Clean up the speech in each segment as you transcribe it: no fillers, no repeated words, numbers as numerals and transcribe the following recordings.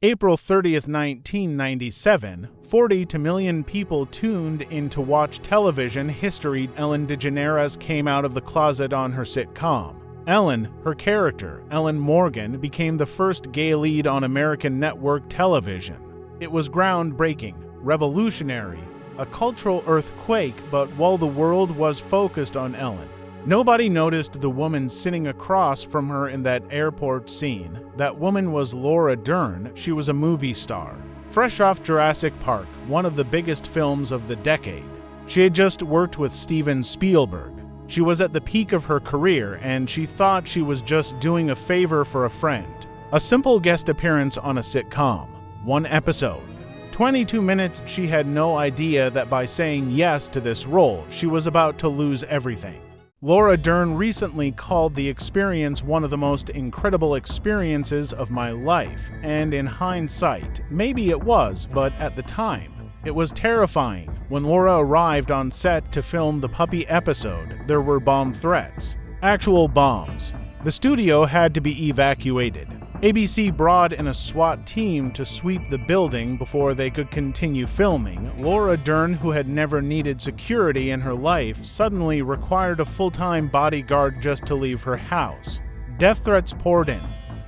April 30th, 1997, 40 million people tuned in to watch television history. Ellen DeGeneres came out of the closet on her sitcom. Ellen, her character, Ellen Morgan, became the first gay lead on American network television. It was groundbreaking, revolutionary, a cultural earthquake, but while the world was focused on Ellen, nobody noticed the woman sitting across from her in that airport scene. That woman was Laura Dern. She was a movie star, fresh off Jurassic Park, one of the biggest films of the decade. She had just worked with Steven Spielberg. She was at the peak of her career, and she thought she was just doing a favor for a friend. A simple guest appearance on a sitcom. One episode. 22 minutes. She had no idea that by saying yes to this role, she was about to lose everything. Laura Dern recently called the experience one of the most incredible experiences of my life, and in hindsight, maybe it was, but at the time, it was terrifying. When Laura arrived on set to film the puppy episode, there were bomb threats. Actual bombs. The studio had to be evacuated. ABC brought in a SWAT team to sweep the building before they could continue filming. Laura Dern, who had never needed security in her life, suddenly required a full-time bodyguard just to leave her house. Death threats poured in.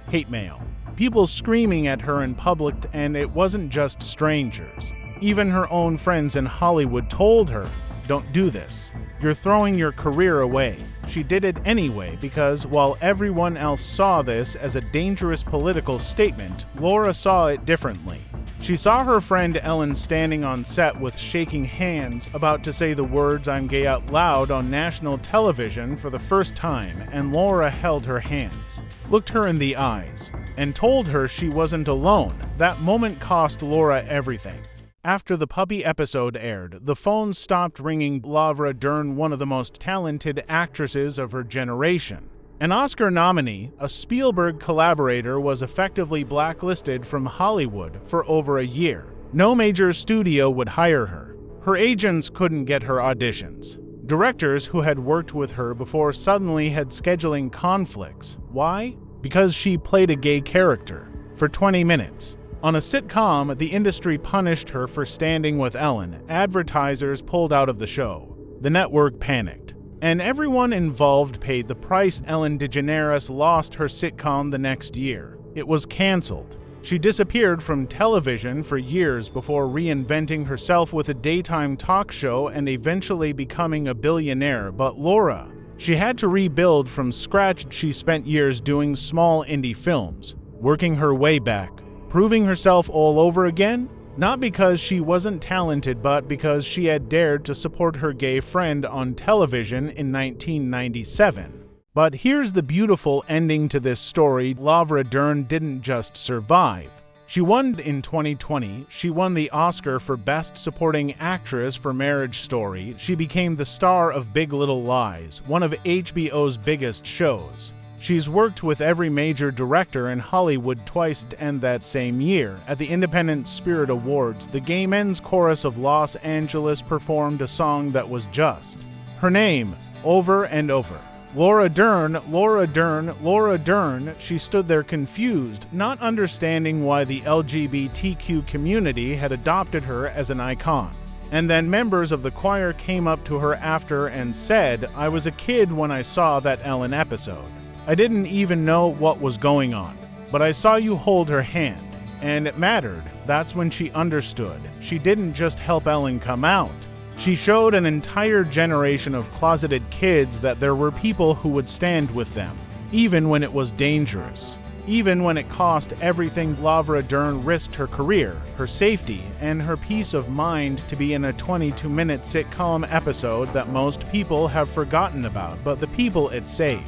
Hate mail. People screaming at her in public, and it wasn't just strangers. Even her own friends in Hollywood told her, "Don't do this. You're throwing your career away." She did it anyway because while everyone else saw this as a dangerous political statement, Laura saw it differently. She saw her friend Ellen standing on set with shaking hands, about to say the words "I'm gay" out loud on national television for the first time, and Laura held her hands, looked her in the eyes, and told her she wasn't alone. That moment cost Laura everything. After the puppy episode aired, the phone stopped ringing. Laura Dern, one of the most talented actresses of her generation, an Oscar nominee, a Spielberg collaborator, was effectively blacklisted from Hollywood for over a year. No major studio would hire her. Her agents couldn't get her auditions. Directors who had worked with her before suddenly had scheduling conflicts. Why? Because she played a gay character for 20 minutes. On a sitcom, the industry punished her for standing with Ellen. Advertisers pulled out of the show. The network panicked, and everyone involved paid the price. Ellen DeGeneres lost her sitcom the next year. It was canceled. She disappeared from television for years before reinventing herself with a daytime talk show and eventually becoming a billionaire. But Laura, she had to rebuild from scratch. She spent years doing small indie films, working her way back, proving herself all over again, not because she wasn't talented, but because she had dared to support her gay friend on television in 1997. But here's the beautiful ending to this story. Laura Dern didn't just survive. She won in 2020. She won the Oscar for Best Supporting Actress for Marriage Story. She became the star of Big Little Lies, one of HBO's biggest shows. She's worked with every major director in Hollywood twice, and that same year, at the Independent Spirit Awards, the Gay Men's Chorus of Los Angeles performed a song that was just her name over and over. Laura Dern, Laura Dern, Laura Dern. She stood there confused, not understanding why the LGBTQ community had adopted her as an icon. And then members of the choir came up to her after and said, "I was a kid when I saw that Ellen episode. I didn't even know what was going on, but I saw you hold her hand, and it mattered." That's when she understood. She didn't just help Ellen come out. She showed an entire generation of closeted kids that there were people who would stand with them, even when it was dangerous, even when it cost everything. Laura Dern risked her career, her safety, and her peace of mind to be in a 22-minute sitcom episode that most people have forgotten about, but the people it saved,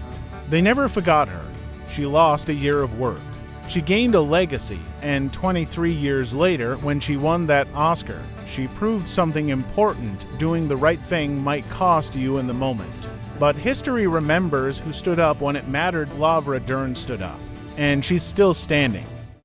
they never forgot her. She lost a year of work. She gained a legacy, and 23 years later, when she won that Oscar, she proved something important. Doing the right thing might cost you in the moment, but history remembers who stood up when it mattered. Laura Dern stood up, and she's still standing.